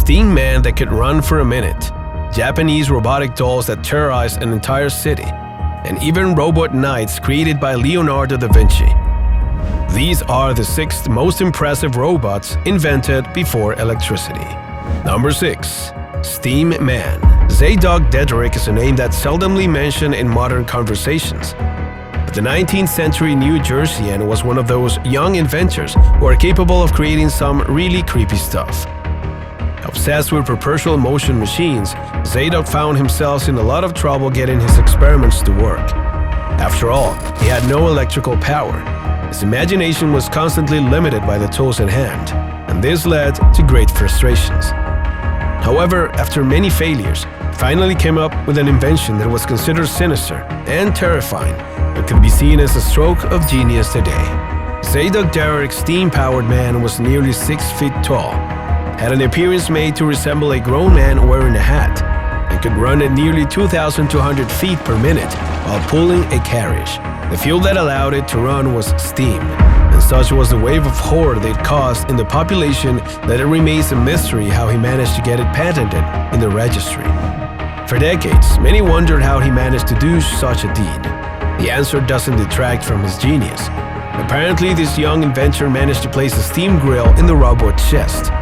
steam man that could run for a minute, Japanese robotic dolls that terrorized an entire city, and even robot knights created by Leonardo Da Vinci. These are the 6 most impressive robots invented before electricity. Number 6. Steam Man. Zadok Dedrick is a name that's seldomly mentioned in modern conversations. But the 19th century New Jerseyan was one of those young inventors who are capable of creating some really creepy stuff. Obsessed with perpetual motion machines, Zadok found himself in a lot of trouble getting his experiments to work. After all, he had no electrical power. His imagination was constantly limited by the tools at hand, and this led to great frustrations. However, after many failures, he finally came up with an invention that was considered sinister and terrifying, but could be seen as a stroke of genius today. Zadok Dedrick's steam-powered man was nearly 6 feet tall, had an appearance made to resemble a grown man wearing a hat, and could run at nearly 2,200 feet per minute while pulling a carriage. The fuel that allowed it to run was steam, and such was the wave of horror that it caused in the population that it remains a mystery how he managed to get it patented in the registry. For decades, many wondered how he managed to do such a deed. The answer doesn't detract from his genius. Apparently, this young inventor managed to place a steam grill in the robot's chest,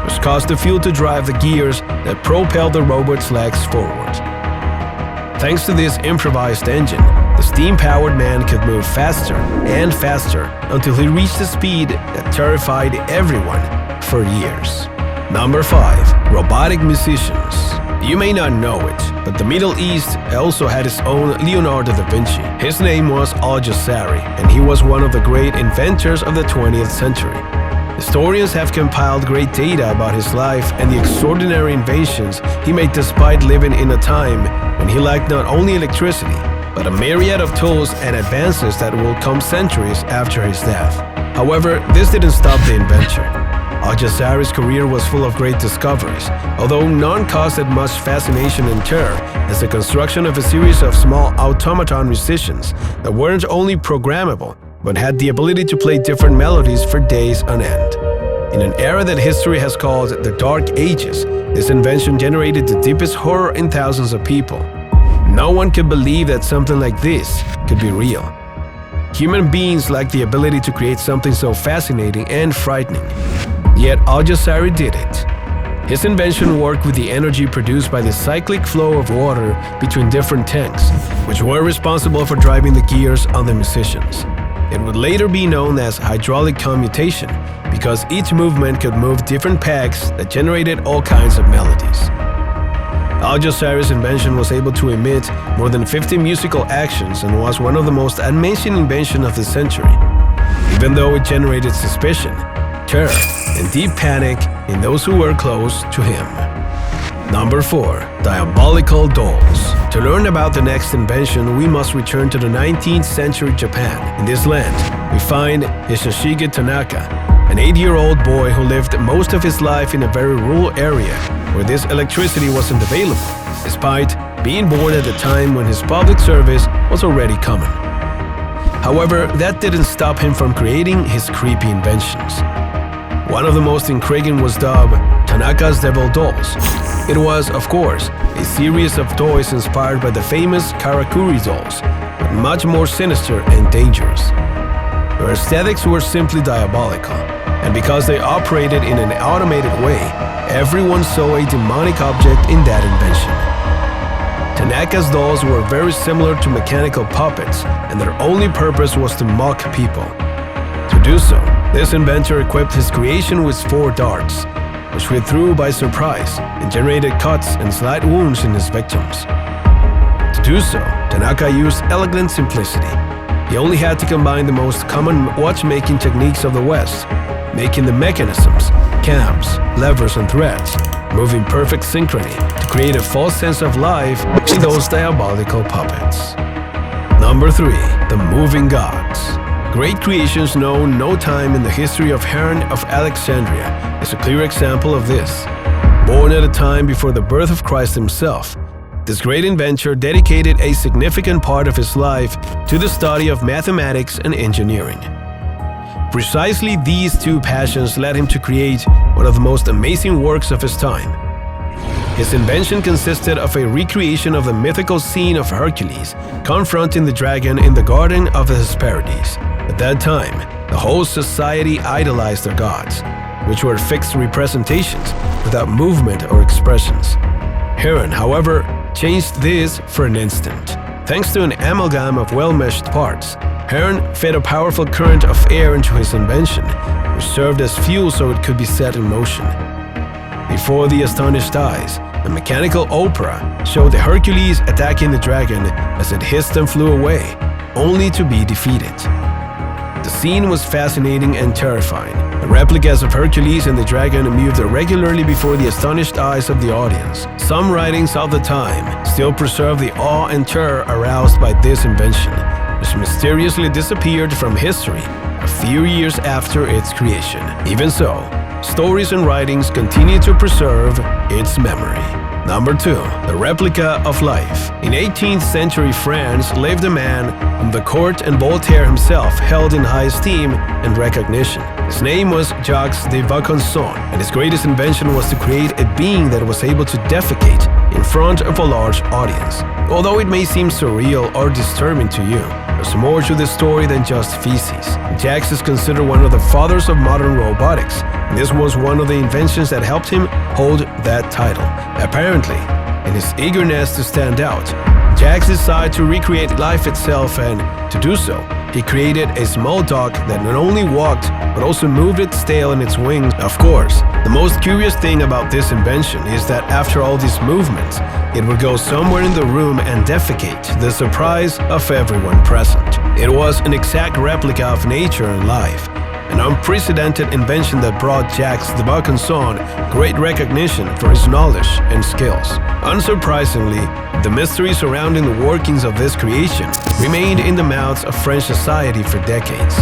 which caused the fuel to drive the gears that propelled the robot's legs forward. Thanks to this improvised engine, the steam-powered man could move faster and faster until he reached a speed that terrified everyone for years. Number 5. Robotic Musicians. You may not know it, but the Middle East also had its own Leonardo da Vinci. His name was Al-Jazari, and he was one of the great inventors of the 20th century. Historians have compiled great data about his life and the extraordinary inventions he made despite living in a time when he lacked not only electricity, but a myriad of tools and advances that will come centuries after his death. However, this didn't stop the inventor. Al-Jazari's career was full of great discoveries, although none caused as much fascination and terror as the construction of a series of small automaton musicians that weren't only programmable, but had the ability to play different melodies for days on end. In an era that history has called the Dark Ages, this invention generated the deepest horror in thousands of people. No one could believe that something like this could be real. Human beings lack the ability to create something so fascinating and frightening. Yet Al-Jazari did it. His invention worked with the energy produced by the cyclic flow of water between different tanks, which were responsible for driving the gears on the musicians. It would later be known as hydraulic commutation because each movement could move different pegs that generated all kinds of melodies. Al-Jazari's invention was able to emit more than 50 musical actions and was one of the most unmentioned inventions of the century, even though it generated suspicion, terror, and deep panic in those who were close to him. Number 4. Diabolical Doors. To learn about the next invention, we must return to the 19th century Japan. In this land, we find Hisashige Tanaka, an 8-year-old boy who lived most of his life in a very rural area where this electricity wasn't available, despite being born at a time when his public service was already common. However, that didn't stop him from creating his creepy inventions. One of the most intriguing was dubbed Tanaka's Devil Dolls. It was, of course, a series of toys inspired by the famous Karakuri dolls, but much more sinister and dangerous. Their aesthetics were simply diabolical, and because they operated in an automated way, everyone saw a demonic object in that invention. Tanaka's dolls were very similar to mechanical puppets, and their only purpose was to mock people. To do so, this inventor equipped his creation with 4 darts, which he threw by surprise and generated cuts and slight wounds in his victims. To do so, Tanaka used elegant simplicity. He only had to combine the most common watchmaking techniques of the West, making the mechanisms, cams, levers, and threads move in perfect synchrony to create a false sense of life in those diabolical puppets. Number 3. The Moving Gods. Great creations know no time in the history of Heron of Alexandria is a clear example of this. Born at a time before the birth of Christ himself, this great inventor dedicated a significant part of his life to the study of mathematics and engineering. Precisely these two passions led him to create one of the most amazing works of his time. His invention consisted of a recreation of the mythical scene of Hercules confronting the dragon in the Garden of the Hesperides. At that time, the whole society idolized their gods, which were fixed representations without movement or expressions. Heron, however, changed this for an instant. Thanks to an amalgam of well-meshed parts, Heron fed a powerful current of air into his invention, which served as fuel so it could be set in motion. Before the astonished eyes, the mechanical opera showed Hercules attacking the dragon as it hissed and flew away, only to be defeated. The scene was fascinating and terrifying. The replicas of Hercules and the dragon moved irregularly before the astonished eyes of the audience. Some writings of the time still preserve the awe and terror aroused by this invention, which mysteriously disappeared from history a few years after its creation. Even so, stories and writings continue to preserve its memory. Number 2. The Replica of Life. In 18th century France lived a man whom the court and Voltaire himself held in high esteem and recognition. His name was Jacques de Vaucanson, and his greatest invention was to create a being that was able to defecate in front of a large audience. Although it may seem surreal or disturbing to you, there's more to this story than just feces. Jacques is considered one of the fathers of modern robotics, and this was one of the inventions that helped him hold that title. Apparently, in his eagerness to stand out, Jacques decided to recreate life itself, and to do so, he created a small dog that not only walked, but also moved its tail and its wings. Of course, the most curious thing about this invention is that after all these movements, it would go somewhere in the room and defecate, to the surprise of everyone present. It was an exact replica of nature and life, an unprecedented invention that brought Jacques de Vaucanson great recognition for his knowledge and skills. Unsurprisingly, the mystery surrounding the workings of this creation remained in the mouths of French society for decades.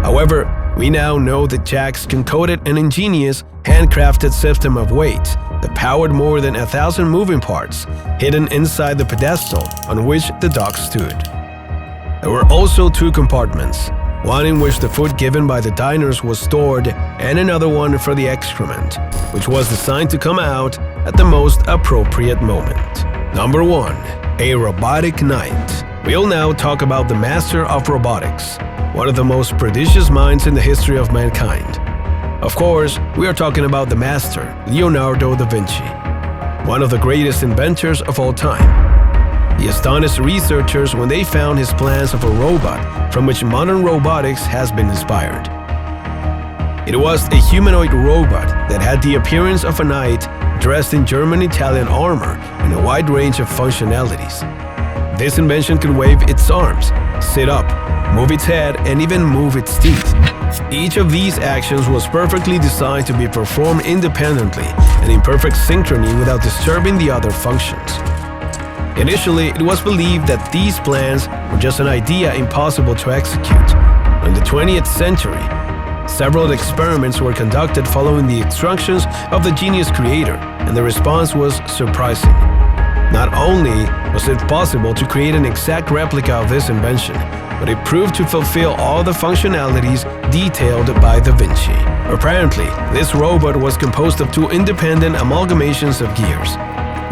However, we now know that Jacques concocted an ingenious, handcrafted system of weights that powered more than 1,000 moving parts hidden inside the pedestal on which the dog stood. There were also 2 compartments, one in which the food given by the diners was stored and another one for the excrement, which was designed to come out at the most appropriate moment. Number 1. A Robotic Knight. We'll now talk about the master of robotics, one of the most prodigious minds in the history of mankind. Of course, we are talking about the master, Leonardo Da Vinci, one of the greatest inventors of all time. He astonished researchers when they found his plans of a robot from which modern robotics has been inspired. It was a humanoid robot that had the appearance of a knight dressed in German-Italian armor and a wide range of functionalities. This invention could wave its arms, sit up, move its head, and even move its teeth. Each of these actions was perfectly designed to be performed independently and in perfect synchrony without disturbing the other functions. Initially, it was believed that these plans were just an idea impossible to execute. In the 20th century, several experiments were conducted following the instructions of the genius creator, and the response was surprising. Not only was it possible to create an exact replica of this invention, but it proved to fulfill all the functionalities detailed by Da Vinci. Apparently, this robot was composed of 2 independent amalgamations of gears.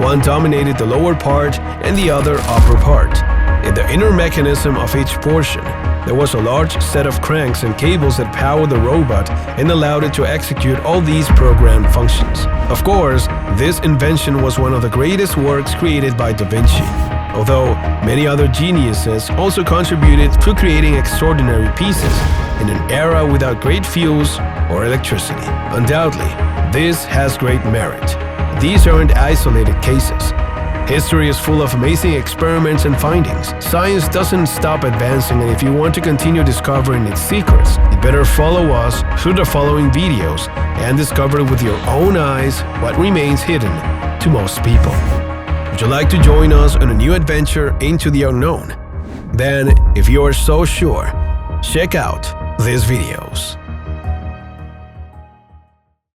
One dominated the lower part and the other upper part. In the inner mechanism of each portion, there was a large set of cranks and cables that powered the robot and allowed it to execute all these programmed functions. Of course, this invention was one of the greatest works created by Da Vinci, although many other geniuses also contributed to creating extraordinary pieces in an era without great fuels or electricity. Undoubtedly, this has great merit. These aren't isolated cases. History is full of amazing experiments and findings. Science doesn't stop advancing, and if you want to continue discovering its secrets, you better follow us through the following videos and discover with your own eyes what remains hidden to most people. Would you like to join us on a new adventure into the unknown? Then, if you are so sure, check out these videos.